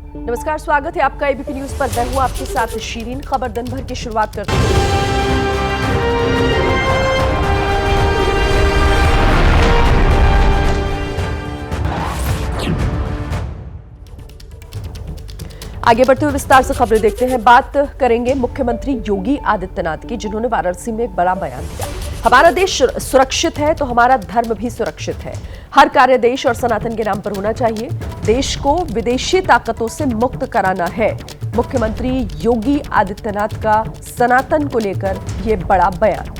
नमस्कार, स्वागत है आपका एबीपी न्यूज पर। मैं हूं आपके साथ शीरीन। खबर दिन भर की शुरुआत करते हैं। आगे बढ़ते हुए विस्तार से खबरें देखते हैं। बात करेंगे मुख्यमंत्री योगी आदित्यनाथ की, जिन्होंने वाराणसी में एक बड़ा बयान दिया। हमारा देश सुरक्षित है तो हमारा धर्म भी सुरक्षित है। हर कार्य देश और सनातन के नाम पर होना चाहिए। देश को विदेशी ताकतों से मुक्त कराना है। मुख्यमंत्री योगी आदित्यनाथ का सनातन को लेकर यह बड़ा बयान।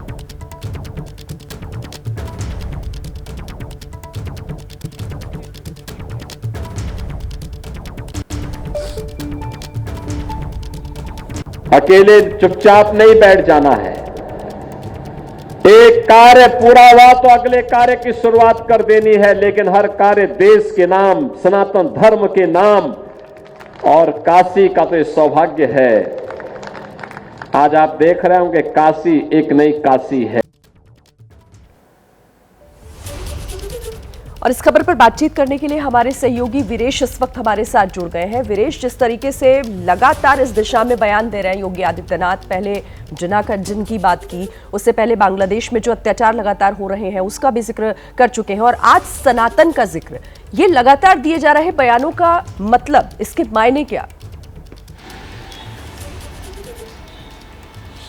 अकेले चुपचाप नहीं बैठ जाना है। एक कार्य पूरा हुआ तो अगले कार्य की शुरुआत कर देनी है, लेकिन हर कार्य देश के नाम, सनातन धर्म के नाम, और काशी का तो ये सौभाग्य है। आज आप देख रहे होंगे काशी एक नई काशी है। और इस खबर पर बातचीत करने के लिए हमारे सहयोगी वीरेश इस वक्त हमारे साथ जुड़ गए हैं। वीरेश, जिस तरीके से लगातार इस दिशा में बयान दे रहे हैं योगी आदित्यनाथ, पहले जिन की बात की, उससे पहले बांग्लादेश में जो अत्याचार लगातार हो रहे हैं उसका भी जिक्र कर चुके हैं, और आज सनातन का जिक्र। ये लगातार दिए जा रहे बयानों का मतलब, इसके मायने क्या?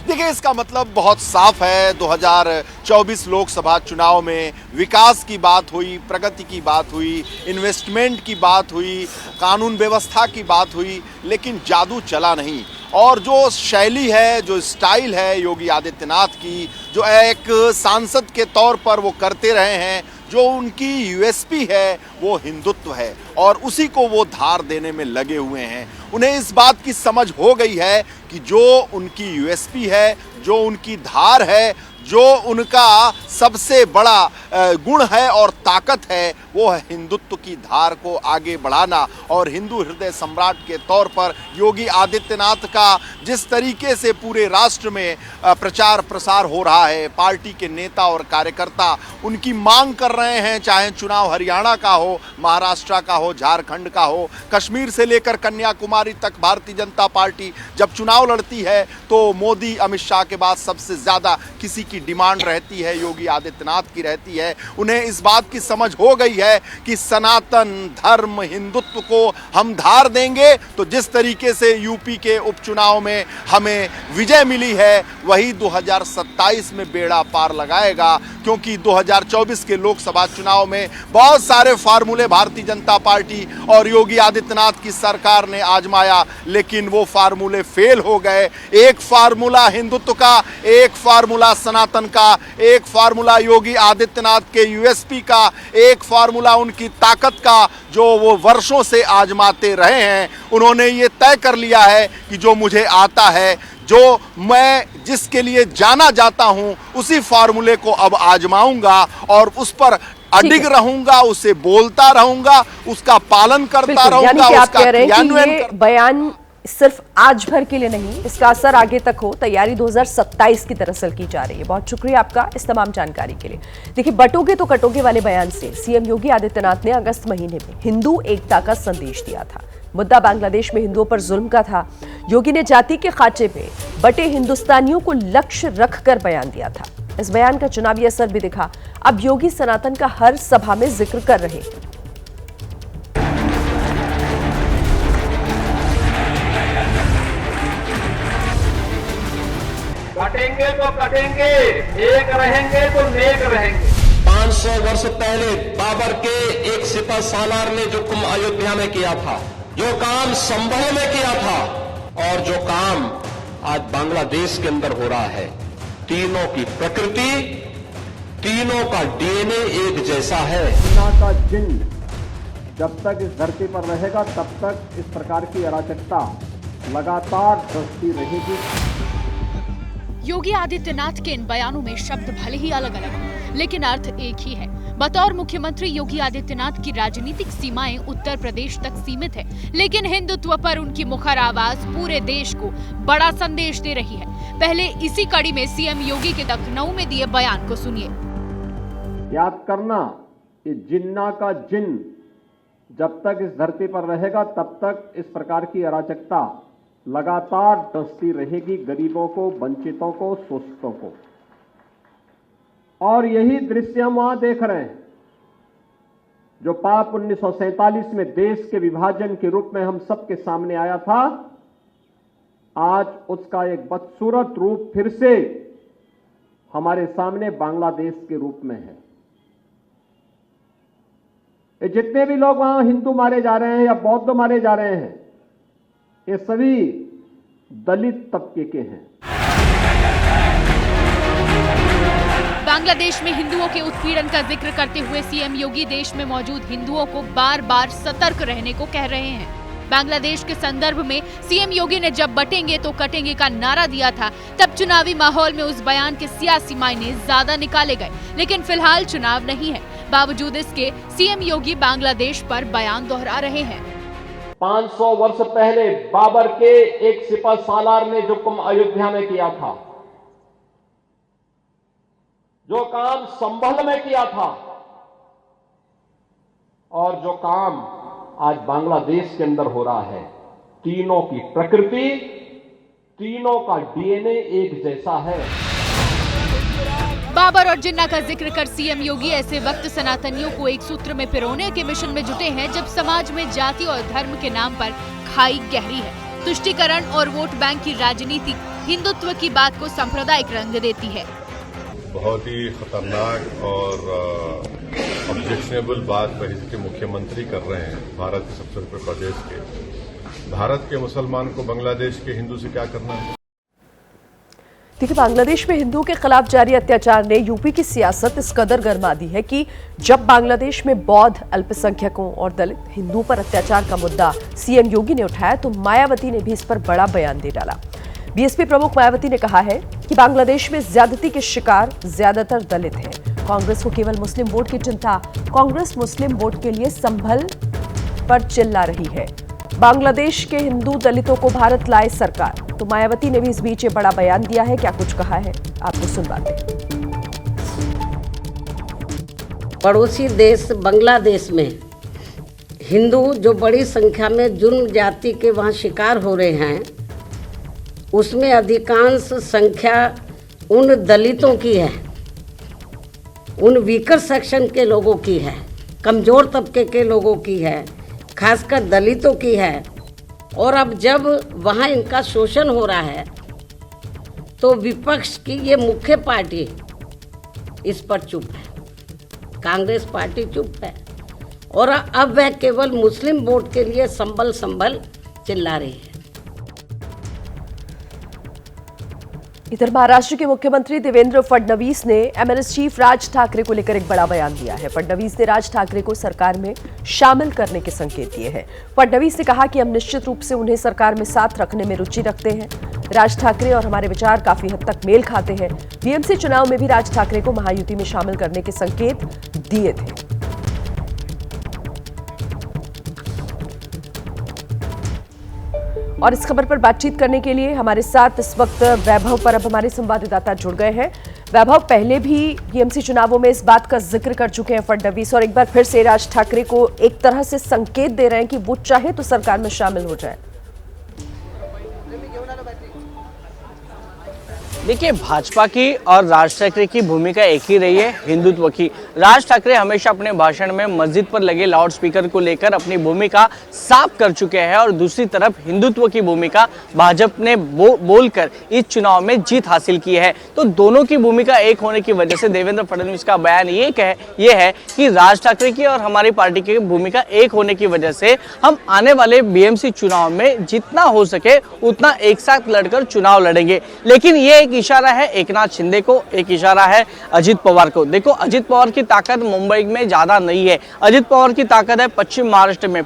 देखिए, इसका मतलब बहुत साफ है। 2024 लोकसभा चुनाव में विकास की बात हुई, प्रगति की बात हुई, इन्वेस्टमेंट की बात हुई, कानून व्यवस्था की बात हुई, लेकिन जादू चला नहीं। और जो शैली है, जो स्टाइल है योगी आदित्यनाथ की, जो एक सांसद के तौर पर वो करते रहे हैं, जो उनकी यूएसपी है वो हिंदुत्व है, और उसी को वो धार देने में लगे हुए हैं। उन्हें इस बात की समझ हो गई है कि जो उनकी यूएसपी है, जो उनकी धार है, जो उनका सबसे बड़ा गुण है और ताकत है, वो है हिंदुत्व की धार को आगे बढ़ाना। और हिंदू हृदय सम्राट के तौर पर योगी आदित्यनाथ का जिस तरीके से पूरे राष्ट्र में प्रचार प्रसार हो रहा है, पार्टी के नेता और कार्यकर्ता उनकी मांग कर रहे हैं, चाहे चुनाव हरियाणा का हो, महाराष्ट्र का हो, झारखंड का हो, कश्मीर से लेकर कन्याकुमारी तक भारतीय जनता पार्टी जब चुनाव लड़ती है तो मोदी अमित शाह के बाद सबसे ज़्यादा किसी की डिमांड रहती है, योगी आदित्यनाथ की रहती है। उन्हें इस बात की समझ हो गई है कि सनातन धर्म, हिंदुत्व को हम धार देंगे तो जिस तरीके से यूपी के उपचुनाव में हमें विजय मिली है, वही 2027 में बेड़ा पार लगाएगा। क्योंकि 2024 के लोकसभा चुनाव में बहुत सारे फार्मूले भारतीय जनता पार्टी और योगी आदित्यनाथ की सरकार ने आजमाया, लेकिन वो फार्मूले फेल हो गए। एक फार्मूला हिंदुत्व का, एक फार्मूला सनातन का, एक फार्मूला योगी आदित्यनाथ के यूएसपी का, एक फार्मूला उनकी ताकत का, जो वो वर्षों से आजमाते रहे हैं। उन्होंने ये तय कर लिया है कि जो मुझे आता है, जो मैं जिसके लिए जाना जाता हूं, उसी फार्मूले को अब आजमाऊंगा और उस पर अडिग रहूंगा, उसे बोलता रहूंगा, उसका पालन करता रहूंगा, उसका क्रियान्वयन। बयान सिर्फ आज भर के लिए नहीं, इसका असर आगे तक हो, तैयारी 2027 की दरअसल की जा रही है। बहुत शुक्रिया आपका इस तमाम जानकारी के लिए। देखिए, बटोगे तो कटोगे वाले बयान से सीएम योगी आदित्यनाथ ने अगस्त महीने में हिंदू एकता का संदेश दिया था। मुद्दा बांग्लादेश में हिंदुओं पर जुल्म का था। योगी ने जाति के खांचे पे बटे हिंदुस्तानियों को लक्ष्य रखकर बयान दिया था। इस बयान का चुनावी असर भी दिखा। अब योगी सनातन का हर सभा में जिक्र कर रहे हैं। कटेंगे तो कटेंगे, एक रहेंगे तो नेक रहेंगे। 500 वर्ष पहले बाबर के एक सिपह सालार ने जो कुंभ अयोध्या में किया था, जो काम संभल में किया था, और जो काम आज बांग्लादेश के अंदर हो रहा है, तीनों की प्रकृति, तीनों का डीएनए एक जैसा है। दुनिया का जिन जब तक इस धरती पर रहेगा, तब तक इस प्रकार की अराजकता लगातार बढ़ती रहेगी। योगी आदित्यनाथ के इन बयानों में शब्द भले ही अलग अलग हैं, लेकिन अर्थ एक ही है। बतौर मुख्यमंत्री योगी आदित्यनाथ की राजनीतिक सीमाएं उत्तर प्रदेश तक सीमित है, लेकिन हिंदुत्व पर उनकी मुखर आवाज पूरे देश को बड़ा संदेश दे रही है। पहले इसी कड़ी में सीएम योगी के लखनऊ में दिए बयान को सुनिए। याद करना कि जिन्ना का जिन जब तक इस धरती पर रहेगा तब तक इस प्रकार की अराजकता लगातार डसती रहेगी, गरीबों को, वंचितों को, शोषितों को। और यही दृश्य हम वहां देख रहे हैं जो पाप 1947 में देश के विभाजन के रूप में हम सबके सामने आया था, आज उसका एक बदसूरत रूप फिर से हमारे सामने बांग्लादेश के रूप में है। ये जितने भी लोग वहां हिंदू मारे जा रहे हैं या बौद्ध मारे जा रहे हैं, ये सभी दलित तबके के हैं। बांग्लादेश में हिंदुओं के उत्पीड़न का जिक्र करते हुए सीएम योगी देश में मौजूद हिंदुओं को बार बार सतर्क रहने को कह रहे हैं। बांग्लादेश के संदर्भ में सीएम योगी ने जब बटेंगे तो कटेंगे का नारा दिया था, तब चुनावी माहौल में उस बयान के सियासी मायने ज्यादा निकाले गए, लेकिन फिलहाल चुनाव नहीं है। बावजूद इसके सीएम योगी बांग्लादेश पर बयान दोहरा रहे हैं। 500 वर्ष पहले बाबर के एक सिपह सालार ने जो काम अयोध्या में किया था, जो काम संभल में किया था, और जो काम आज बांग्लादेश के अंदर हो रहा है, तीनों की प्रकृति, तीनों का डीएनए एक जैसा है। बाबर और जिन्ना का जिक्र कर सीएम योगी ऐसे वक्त सनातनियों को एक सूत्र में पिरोने के मिशन में जुटे हैं जब समाज में जाति और धर्म के नाम पर खाई गहरी है। तुष्टीकरण और वोट बैंक की राजनीति हिंदुत्व की बात को सांप्रदायिक रंग देती है। बहुत ही खतरनाक और ऑब्जेक्शनेबल बात बहिष्ठ के मुख्यमंत्री कर रहे हैं भारत के सबसे बड़े प्रदेश के। भारत के मुसलमान को बांग्लादेश के हिंदू से क्या करना है? देखिए, बांग्लादेश में हिंदुओं के खिलाफ जारी अत्याचार ने यूपी की सियासत इस कदर गरमा दी है कि जब बांग्लादेश में बौद्ध, अल्पसंख्यकों और दलित हिंदुओं पर अत्याचार का मुद्दा सीएम योगी ने उठाया तो मायावती ने भी इस पर बड़ा बयान दे डाला। बीएसपी प्रमुख मायावती ने कहा है कि बांग्लादेश में ज्यादती के शिकार ज्यादातर दलित हैं। कांग्रेस को केवल मुस्लिम वोट की चिंता, कांग्रेस मुस्लिम वोट के लिए संभल पर चिल्ला रही है। बांग्लादेश के हिंदू दलितों को भारत लाए सरकार। तो मायावती ने भी इस बीच बड़ा बयान दिया है। क्या कुछ कहा है आपको सुनवाते हैं। पड़ोसी देश बांग्लादेश में हिंदू जो बड़ी संख्या में जुर्म जाति के वहाँ शिकार हो रहे हैं, उसमें अधिकांश संख्या उन दलितों की है, उन वीकर सेक्शन के लोगों की है, कमज़ोर तबके के लोगों की है, खासकर दलितों की है। और अब जब वहाँ इनका शोषण हो रहा है तो विपक्ष की ये मुख्य पार्टी इस पर चुप है, कांग्रेस पार्टी चुप है, और अब वह केवल मुस्लिम वोट के लिए संभल चिल्ला रही है। इधर महाराष्ट्र के मुख्यमंत्री देवेंद्र फडणवीस ने एमएनएस चीफ राज ठाकरे को लेकर एक बड़ा बयान दिया है। फडणवीस ने राज ठाकरे को सरकार में शामिल करने के संकेत दिए हैं। फडणवीस ने कहा कि हम निश्चित रूप से उन्हें सरकार में साथ रखने में रुचि रखते हैं। राज ठाकरे और हमारे विचार काफी हद तक मेल खाते हैं। बीएमसी चुनाव में भी राज ठाकरे को महायुति में शामिल करने के संकेत दिए थे। और इस खबर पर बातचीत करने के लिए हमारे साथ इस वक्त वैभव परब हमारे संवाददाता जुड़ गए हैं। वैभव, पहले भी बीएमसी चुनावों में इस बात का जिक्र कर चुके हैं फडणवीस, और एक बार फिर से राज ठाकरे को एक तरह से संकेत दे रहे हैं कि वो चाहे तो सरकार में शामिल हो जाए। देखिए, भाजपा की और राज ठाकरे की भूमिका एक ही रही है, हिंदुत्व की। राज ठाकरे हमेशा अपने भाषण में मस्जिद पर लगे लाउडस्पीकर को लेकर अपनी भूमिका साफ कर चुके हैं, और दूसरी तरफ हिंदुत्व की भूमिका भाजपा ने बोलकर इस चुनाव में जीत हासिल की है। तो दोनों की भूमिका एक होने की वजह से देवेंद्र फडणवीस का बयान ये है कि राज ठाकरे की और हमारी पार्टी की भूमिका एक होने की वजह से हम आने वाले बीएमसी चुनाव में जितना हो सके उतना एक साथ लड़कर चुनाव लड़ेंगे। लेकिन ये एक इशारा है एकनाथ शिंदे को, एक इशारा है अजित पवार को। देखो, अजित पवार की ताकत मुंबई में ज्यादा नहीं है, अजित पवार की ताकत है पश्चिम महाराष्ट्र में,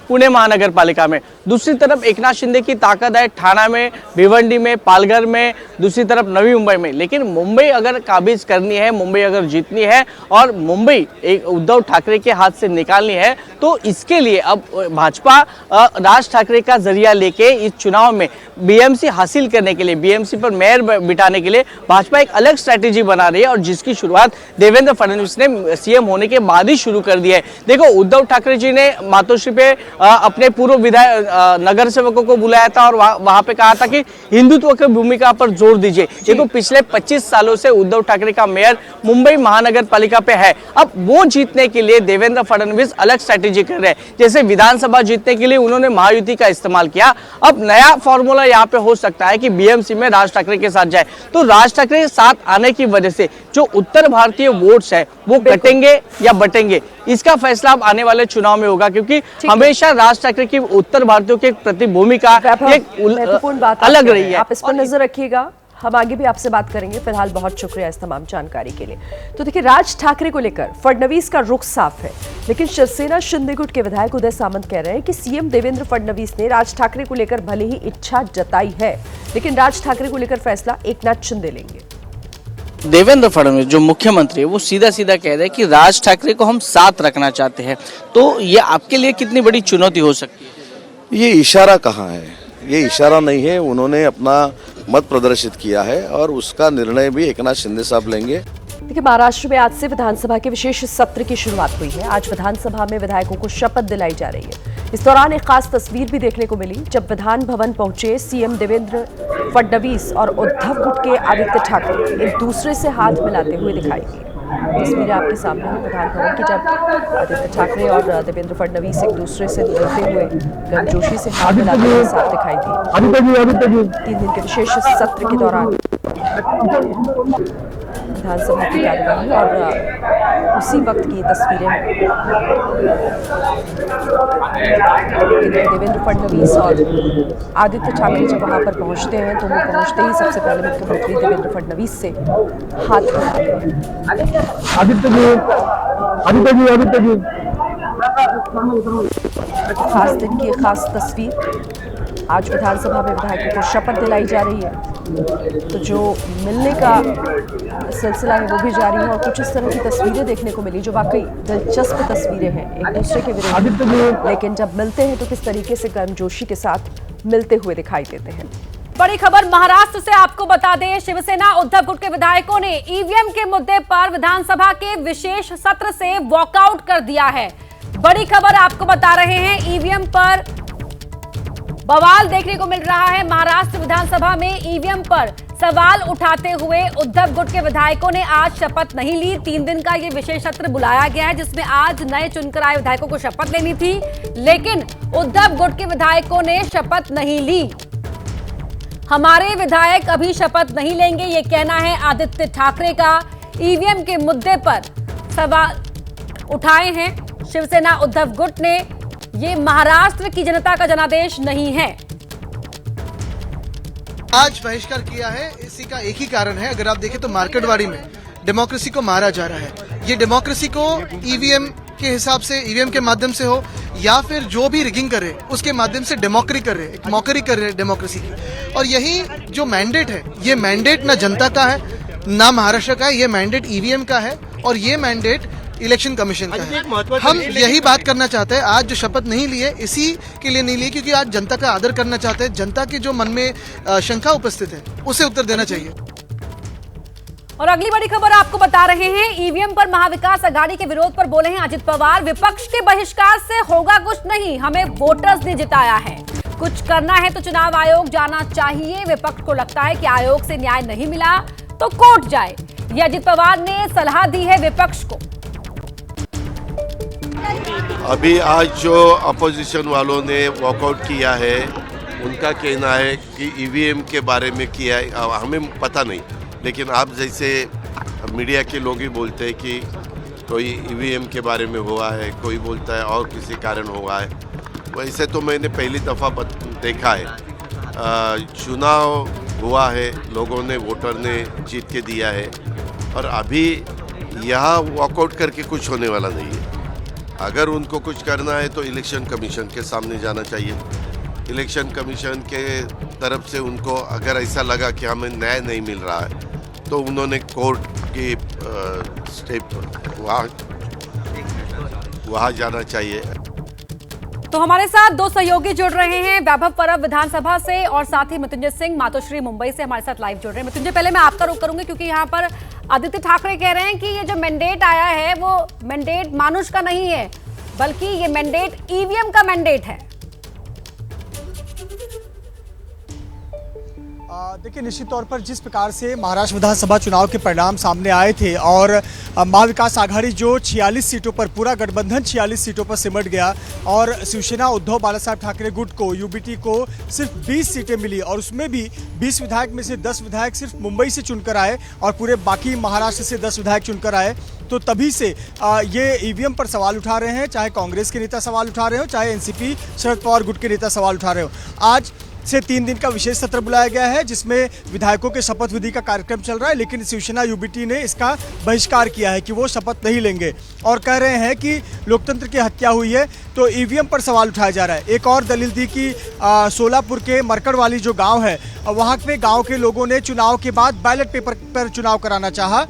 पुणे महानगर पालिका में। दूसरी तरफ एकनाथ शिंदे की ताकत है ठाणा में, भिवंडी में, पालघर में, दूसरी तरफ नवी मुंबई में। लेकिन मुंबई अगर काबिज करनी है, मुंबई अगर जीतनी है और मुंबई एक उद्धव ठाकरे के हाथ से निकालनी है, तो इसके लिए अब भाजपा राज ठाकरे का जरिया लेके इस चुनाव में बीएमसी हासिल करने के लिए, बीएमसी पर मेयर बिठाने के लिए भाजपा एक अलग स्ट्रैटेजी बना रही है, और जिसकी शुरुआत देवेंद्र फडणवीस फडणवीस ने सीएम होने के बाद ही शुरू कर दिया है। देखो, उद्धव ठाकरे जी ने मातोश्री पे अपने पूर्व विधायक नगर सेवकों को बुलाया था और वहां पे कहा था कि हिंदुत्व की भूमिका पर जोर दीजिए। देखो, पिछले 25 सालों से उद्धव ठाकरे का मेयर मुंबई महानगर पालिका पे है। अब वो जीतने के लिए देवेंद्र फडणवीस अलग स्ट्रेटेजी कर रहे हैं। जैसे विधानसभा जीतने के लिए उन्होंने महायुति का इस्तेमाल किया, अब नया फॉर्मूला यहाँ पे हो सकता है कि बीएमसी में राज ठाकरे के साथ जाए। तो राज ठाकरे साथ आने की वजह से जो उत्तर भारतीय वोट्स है वो कटेंगे या बटेंगे, इसका फैसला अब आने वाले चुनाव में होगा, क्योंकि हमेशा राज ठाकरे की उत्तर भारतीयों के प्रति भूमिका एक महत्वपूर्ण बात अलग रही है। आप इस पर नजर रखिएगा, हम आगे भी आपसे बात करेंगे। फिलहाल बहुत शुक्रिया इस तमाम जानकारी के लिए। तो देखिए, राज ठाकरे को लेकर फडणवीस का रुख साफ है, लेकिन शिवसेना शिंदे गुट के विधायक उदय सामंत कह रहे हैं कि सीएम देवेंद्र फडणवीस ने राज ठाकरे को लेकर भले ही इच्छा जताई है, लेकिन राज ठाकरे को लेकर फैसला एकनाथ शिंदे लेंगे। देवेंद्र फडणवीस जो मुख्यमंत्री है वो सीधा सीधा कह रहे हैं कि राज ठाकरे को हम साथ रखना चाहते हैं। तो ये आपके लिए कितनी बड़ी चुनौती हो सकती है? ये इशारा कहाँ है? ये इशारा नहीं है, उन्होंने अपना मत प्रदर्शित किया है और उसका निर्णय भी एकनाथ शिंदे साहब लेंगे। देखिए, महाराष्ट्र में आज से विधानसभा के विशेष सत्र की शुरुआत हुई है। आज विधानसभा में विधायकों को शपथ दिलाई जा रही है। इस दौरान एक खास तस्वीर भी देखने को मिली जब विधान भवन पहुंचे सीएम देवेंद्र फडणवीस और उद्धव गुट के आदित्य ठाकरे एक दूसरे से हाथ मिलाते हुए दिखाई दी। तस्वीरें आपके सामने हैं विधान भवन की, जब आदित्य ठाकरे और देवेंद्र फडणवीस एक दूसरे से मिलते हुए गर्मजोशी से हाथ मिलाते हुए साफ दिखाई दी। 3 दिन के विशेष सत्र के दौरान विधानसभा की कार्यवाही और उसी वक्त की तस्वीरें हैं। देवेंद्र फडणवीस और आदित्य ठाकरे जब वहां पर पहुंचते हैं तो वो पहुंचते ही सबसे पहले मुख्यमंत्री देवेंद्र फडणवीस से हाथ मिलाते हैं। खास दिन की खास तस्वीर। आज विधानसभा में विधायकों को शपथ दिलाई जा रही है, तो जो मिलने का सिलसिला है वो भी जारी है और कुछ इस तरह की तस्वीरें देखने को मिली जो वाकई दिलचस्प तस्वीरें हैं, एक दूसरे के विरोध, लेकिन जब मिलते हैं तो किस तरीके से गर्मजोशी के साथ मिलते हुए दिखाई देते हैं। बड़ी खबर महाराष्ट्र से आपको बता दें, शिवसेना उद्धव गुट के विधायकों ने ईवीएम के मुद्दे पर विधानसभा के विशेष सत्र से वॉकआउट कर दिया है। बड़ी खबर आपको बता रहे हैं, ईवीएम पर बवाल देखने को मिल रहा है। महाराष्ट्र विधानसभा में ईवीएम पर सवाल उठाते हुए उद्धव गुट के विधायकों ने आज शपथ नहीं ली। 3 दिन का ये विशेष सत्र बुलाया गया है जिसमें आज नए चुनकर आए विधायकों को शपथ लेनी थी, लेकिन उद्धव गुट के विधायकों ने शपथ नहीं ली। हमारे विधायक अभी शपथ नहीं लेंगे, ये कहना है आदित्य ठाकरे का। ईवीएम के मुद्दे पर सवाल उठाए हैं शिवसेना उद्धव गुट ने। ये महाराष्ट्र की जनता का जनादेश नहीं है। आज बहिष्कार किया है, इसी का एक ही कारण है। अगर आप देखें तो मार्केटवाड़ी में डेमोक्रेसी को मारा जा रहा है। ये डेमोक्रेसी को ईवीएम के हिसाब से, ईवीएम के माध्यम से हो या फिर जो भी रिगिंग कर रहे उसके माध्यम से डेमोक्री कर रहे, एक मौकरी कर रहे डेमोक्रेसी की। और यही जो मैंडेट है, ये मैंडेट ना जनता का है ना महाराष्ट्र का है, ये मैंडेट ईवीएम का है और ये मैंडेट इलेक्शन कमीशन का है। हम यही बात करना चाहते हैं। आज जो शपथ नहीं लिए इसी के लिए नहीं लिए क्योंकि आज जनता का आदर करना चाहते हैं। जनता के जो मन में शंका उपस्थित है उसे उत्तर देना चाहिए। और अगली बड़ी खबर आपको बता रहे हैं, ईवीएम पर महाविकास अघाड़ी के विरोध पर बोले हैं अजित पवार। विपक्ष के बहिष्कार से होगा कुछ नहीं, हमें वोटर्स ने जिताया है। कुछ करना है तो चुनाव आयोग जाना चाहिए। विपक्ष को लगता है कि आयोग से न्याय नहीं मिला तो कोर्ट जाए। ये अजित पवार ने सलाह दी है विपक्ष को। अभी आज जो अपोजिशन वालों ने वॉकआउट किया है, उनका कहना है कि ईवीएम के बारे में किया है, हमें पता नहीं, लेकिन आप जैसे मीडिया के लोग ही बोलते हैं कि कोई ईवीएम के बारे में हुआ है, कोई बोलता है और किसी कारण हुआ है। वैसे तो मैंने पहली दफ़ा देखा है, चुनाव हुआ है, लोगों ने, वोटर ने जीत के दिया है और अभी यहाँ वॉकआउट करके कुछ होने वाला नहीं है। अगर उनको कुछ करना है तो इलेक्शन कमीशन के सामने जाना चाहिए। इलेक्शन कमीशन के तरफ से उनको अगर ऐसा लगा कि हमें न्याय नहीं मिल रहा है तो उन्होंने कोर्ट की स्टेप वहाँ जाना चाहिए। तो हमारे साथ 2 सहयोगी जुड़ रहे हैं, वैभव परब विधानसभा से और साथ ही मृत्युंजय सिंह मातोश्री मुंबई से हमारे साथ लाइव जुड़ रहे हैं। मृत्युंजय, पहले मैं आपका रुख करूंगी क्योंकि यहाँ पर आदित्य ठाकरे कह रहे हैं कि ये जो मैंडेट आया है वो मैंडेट मानुष का नहीं है, बल्कि ये मैंडेट ईवीएम का मैंडेट है। देखिए, निश्चित तौर पर जिस प्रकार से महाराष्ट्र विधानसभा चुनाव के परिणाम सामने आए थे और महाविकास आघाड़ी जो 46 सीटों पर, पूरा गठबंधन 46 सीटों पर सिमट गया और शिवसेना उद्धव बालासाहेब ठाकरे गुट को, यूबीटी को सिर्फ 20 सीटें मिली और उसमें भी 20 विधायक में से 10 विधायक सिर्फ मुंबई से चुनकर आए और पूरे बाकी महाराष्ट्र से 10 विधायक चुनकर आए। तो तभी से ये ईवीएम पर सवाल उठा रहे हैं, चाहे कांग्रेस के नेता सवाल उठा रहे हो, चाहे एनसीपी शरद पवार गुट के नेता सवाल उठा रहे हो। आज से 3 दिन का विशेष सत्र बुलाया गया है जिसमें विधायकों के शपथ विधि का कार्यक्रम चल रहा है, लेकिन शिवसेना यूबीटी ने इसका बहिष्कार किया है कि वो शपथ नहीं लेंगे और कह रहे हैं कि लोकतंत्र की हत्या हुई है, तो ईवीएम पर सवाल उठाया जा रहा है। एक और दलील दी कि सोलापुर के मरकड़ वाली जो गांव है, वहाँ पे गांव के लोगों ने चुनाव के बाद बैलेट पेपर पर चुनाव कराना चाहा।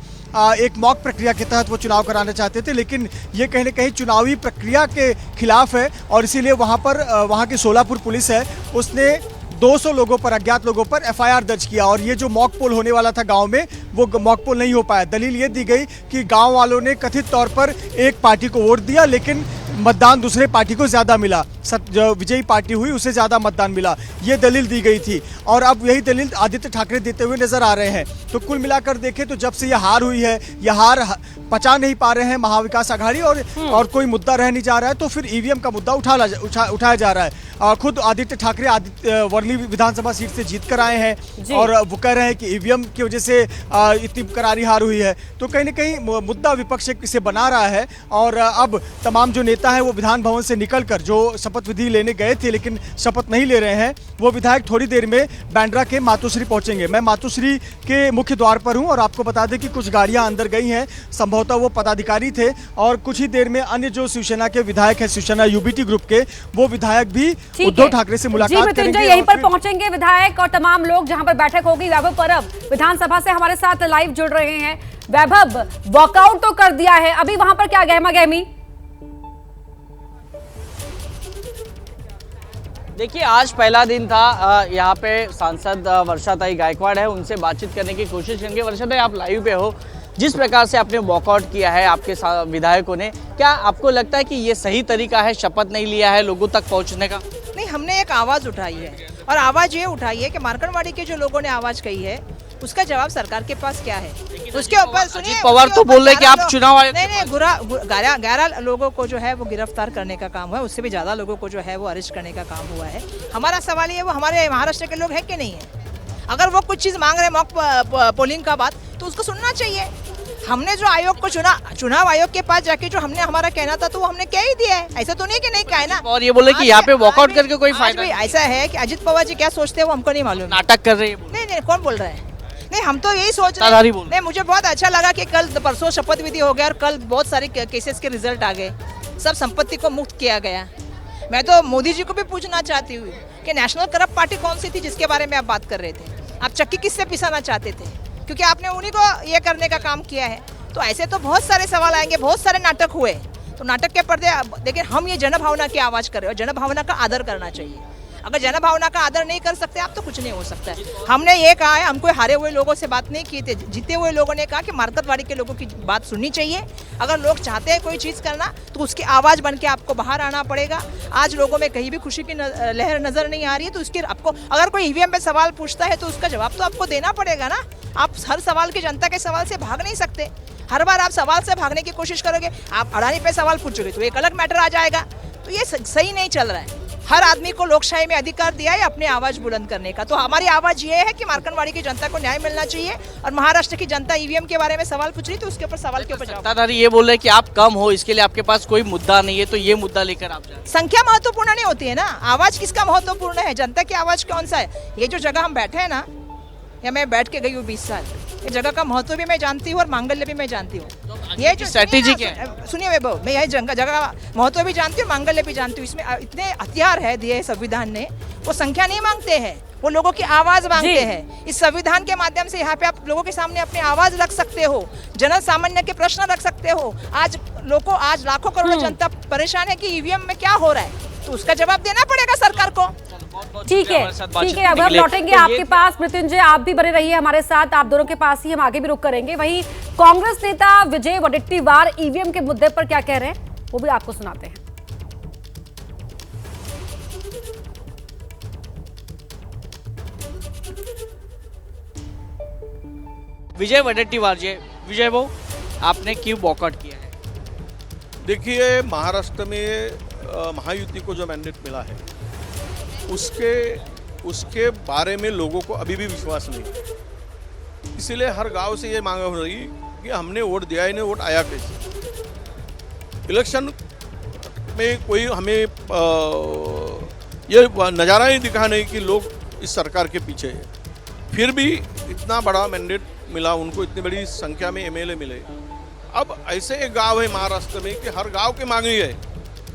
एक मॉक प्रक्रिया के तहत वो चुनाव कराना चाहते थे, लेकिन ये कहीं न कहीं चुनावी प्रक्रिया के खिलाफ है और इसीलिए वहाँ की सोलापुर पुलिस है, उसने 200 लोगों पर, अज्ञात लोगों पर एफआईआर दर्ज किया और ये जो मॉक पोल होने वाला था गांव में, वो मॉक पोल नहीं हो पाया। दलील ये दी गई कि गांव वालों ने कथित तौर पर एक पार्टी को वोट दिया, लेकिन मतदान दूसरे पार्टी को ज़्यादा मिला, जो विजयी पार्टी हुई उसे ज़्यादा मतदान मिला, ये दलील दी गई थी और अब यही दलील आदित्य ठाकरे देते हुए नजर आ रहे हैं। तो कुल मिलाकर देखें तो जब से यह हार हुई है, यह हार पचा नहीं पा रहे हैं महाविकास आघाड़ी और कोई मुद्दा रह नहीं जा रहा है, तो फिर ईवीएम का मुद्दा उठाया जा रहा है। खुद आदित्य ठाकरे वर्ली विधानसभा सीट से जीत कर आए हैं और वो कह रहे हैं कि ईवीएम की वजह से इतनी करारी हार हुई है, तो कहीं ना कहीं मुद्दा विपक्ष इसे बना रहा है और अब तमाम जो नेता है वो विधान भवन से निकलकर, जो शपथ विधि लेने गए थे लेकिन शपथ नहीं ले रहे हैं, वो विधायक थोड़ी देर में बांद्रा के मातोश्री पहुंचेंगे। मैं मातोश्री के मुख्य द्वार पर हूं और आपको बता दें कि कुछ गाड़ियां अंदर गई हैं, संभवतः वो पदाधिकारी थे और कुछ ही देर में अन्य जो शिवसेना के विधायक है, शिवसेना यूबीटी ग्रुप के, वो विधायक भी उद्धव ठाकरे से मुलाकात करेंगे। यहीं पर पहुंचेंगे विधायक और तमाम लोग जहां पर बैठक होगी। वैभव परब विधानसभा से हमारे साथ लाइव जुड़ रहे हैं। वैभव, वॉकआउट तो कर दिया है, अभी वहां पर क्या गहमा गहमी? देखिए, आज पहला दिन था, यहाँ पे सांसद वर्षाताई गायकवाड़ है, उनसे बातचीत करने की कोशिश करेंगे। वर्षाताई, आप लाइव पे हो, जिस प्रकार से आपने वॉकआउट किया है आपके विधायकों ने, क्या आपको लगता है कि ये सही तरीका है, शपथ नहीं लिया है लोगों तक पहुँचने का? नहीं, हमने एक आवाज़ उठाई है और आवाज़ ये उठाई है कि मार्कंडवाड़ी के जो लोगों ने आवाज़ कही है उसका जवाब सरकार के पास क्या है। उसके ऊपर सुनिए, पवार तो बोल रहे कि आप चुनाव आयोग, नहीं, 11 लोगों को जो है वो गिरफ्तार करने का काम हुआ है, उससे भी ज़्यादा लोगों को जो है वो अरेस्ट करने का काम हुआ है। हमारा सवाल ये, वो हमारे महाराष्ट्र के लोग हैं कि नहीं है? अगर वो कुछ चीज़ मांग रहे हैं मॉक पोलिंग का बात, तो उसको सुनना चाहिए। हमने जो आयोग को चुना, चुनाव आयोग के पास जाके जो हमने हमारा कहना था तो वो हमने कह ही दिया है, ऐसा तो नहीं कि नहीं कहा ना। और ये बोले कि यहाँ पे वॉकआउट करके कोई फायदा नहीं। ऐसा है कि अजित पवार जी क्या सोचते हैं वो हमको नहीं मालूम, नाटक कर रहे हैं। नहीं, कौन बोल रहा है? नहीं, हम तो यही सोच रहे हैं। नहीं, मुझे बहुत अच्छा लगा कि कल परसों शपथ विधि हो गया और कल बहुत सारे केसेस के रिजल्ट आ गए, सब संपत्ति को मुक्त किया गया। मैं तो मोदी जी को भी पूछना चाहती हूँ कि नेशनल करप्ट पार्टी कौन सी थी जिसके बारे में आप बात कर रहे थे? आप चक्की किससे पिसाना चाहते थे? क्योंकि आपने उन्हीं को ये करने का काम किया है। तो ऐसे तो बहुत सारे सवाल आएंगे, बहुत सारे नाटक हुए, तो नाटक के पर्दे, लेकिन हम ये जनभावना की आवाज़ कर रहे हो, जनभावना का आदर करना चाहिए। अगर जनभावना का आदर नहीं कर सकते आप तो कुछ नहीं हो सकता है। हमने ये कहा है, हम कोई हारे हुए लोगों से बात नहीं की थी, जीते हुए लोगों ने कहा कि मार्केटवाड़ी के लोगों की बात सुननी चाहिए। अगर लोग चाहते हैं कोई चीज़ करना तो उसकी आवाज़ बन के आपको बाहर आना पड़ेगा। आज लोगों में कहीं भी खुशी की लहर नज़र नहीं आ रही है, तो उसके आपको, अगर कोई ईवीएम पे सवाल पूछता है तो उसका जवाब तो आपको देना पड़ेगा ना। आप हर सवाल की जनता के सवाल से भाग नहीं सकते। हर बार आप सवाल से भागने की कोशिश करोगे, आप अडानी पे सवाल पूछोगे तो एक अलग मैटर आ जाएगा। तो ये सही नहीं चल रहा है। हर आदमी को लोकशाही में अधिकार दिया है अपनी आवाज बुलंद करने का। तो हमारी आवाज ये है कि मार्कंडवाड़ी की जनता को न्याय मिलना चाहिए और महाराष्ट्र की जनता ईवीएम के बारे में सवाल पूछ रही तो उसके ऊपर सवाल के ऊपर जवाब। सत्ताधारी ये बोल रहे कि आप कम हो, इसके लिए आपके पास कोई मुद्दा नहीं है, तो ये मुद्दा लेकर आप जाए। संख्या महत्वपूर्ण नहीं होती है ना, आवाज किसका महत्वपूर्ण है? जनता की आवाज कौन सा है? ये जो जगह हम बैठे हैं ना, या मैं बैठ के गई हूँ 20 साल, ये जगह का महत्व भी मैं जानती हूँ और मांगल्य भी मैं जानती हूँ। ये जो स्ट्रेटेजी क्या है? सुनिए वैभव, मैं यही जगह का महत्व भी जानती हूँ, मांगल्य भी जानती हूँ। इसमें इतने हथियार है दिए संविधान ने, वो संख्या नहीं मांगते हैं, वो लोगों की आवाज मांगते हैं। इस संविधान के माध्यम से यहाँ पे आप लोगों के सामने अपनी आवाज रख सकते हो, जन सामान्य के प्रश्न रख सकते हो। आज लाखों करोड़ों जनता परेशान है कि ईवीएम में क्या हो रहा है, तो उसका जवाब देना पड़ेगा सरकार को। ठीक है, ठीक है। अब हम लौटेंगे आपके पास। मृत्युंजय, आप भी बने रहिए हमारे साथ, आप दोनों के पास ही हम आगे भी रुक करेंगे। वहीं कांग्रेस नेता विजय वडेट्टीवार ईवीएम के मुद्दे पर क्या कह रहे हैं वो भी आपको सुनाते हैं। विजय वडेट्टीवार जी, विजय वो आपने क्यों वॉकआउट किया है? देखिए, महाराष्ट्र में महायुति को जो मैंडेट मिला है उसके बारे में लोगों को अभी भी विश्वास नहीं। इसीलिए हर गांव से ये मांग हो रही कि हमने वोट दिया ही नहीं, वोट आया कैसे। इलेक्शन में कोई हमें ये नज़ारा ही दिखा नहीं कि लोग इस सरकार के पीछे है। फिर भी इतना बड़ा मैंडेट मिला उनको, इतनी बड़ी संख्या में एमएलए मिले। अब ऐसे एक गांव है महाराष्ट्र में कि हर गांव की मांग ही है,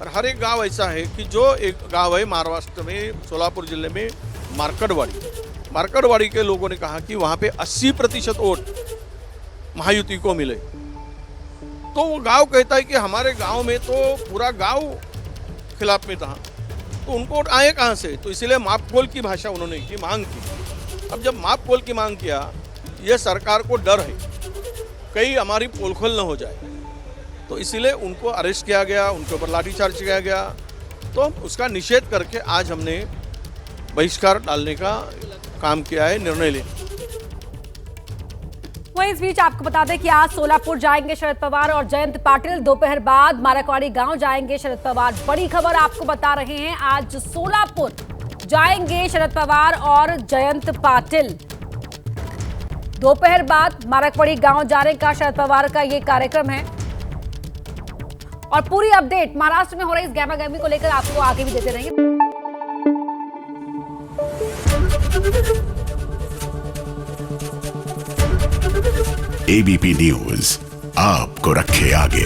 और हर एक गांव ऐसा है कि जो एक गांव है महाराष्ट्र में, सोलापुर जिले में मार्कड़वाड़ी के लोगों ने कहा कि वहाँ पे 80% वोट महायुति को मिले। तो वो गांव कहता है कि हमारे गांव में तो पूरा गांव खिलाफ में था, तो उनको वोट आए कहाँ से। तो इसीलिए मापकोल की भाषा उन्होंने की, मांग की। अब जब मापकोल की मांग किया, ये सरकार को डर है कहीं हमारी पोलखोल न हो जाए, तो इसीलिए उनको अरेस्ट किया गया, उनके ऊपर लाठीचार्ज किया गया। तो उसका निषेध करके आज हमने बहिष्कार डालने का काम किया है, निर्णय लिया। वहीं इस बीच आपको बता दें कि आज सोलापुर जाएंगे शरद पवार और जयंत पाटिल, दोपहर बाद मारकवाड़ी गांव जाएंगे शरद पवार। बड़ी खबर आपको बता रहे हैं, आज सोलापुर जाएंगे शरद पवार और जयंत पाटिल। दोपहर बाद मारकवाड़ी गांव जाने का शरद पवार का ये कार्यक्रम है। और पूरी अपडेट महाराष्ट्र में हो रही इस गहमागहमी को लेकर आपको आगे भी देते रहेंगे। एबीपी न्यूज आपको रखे आगे।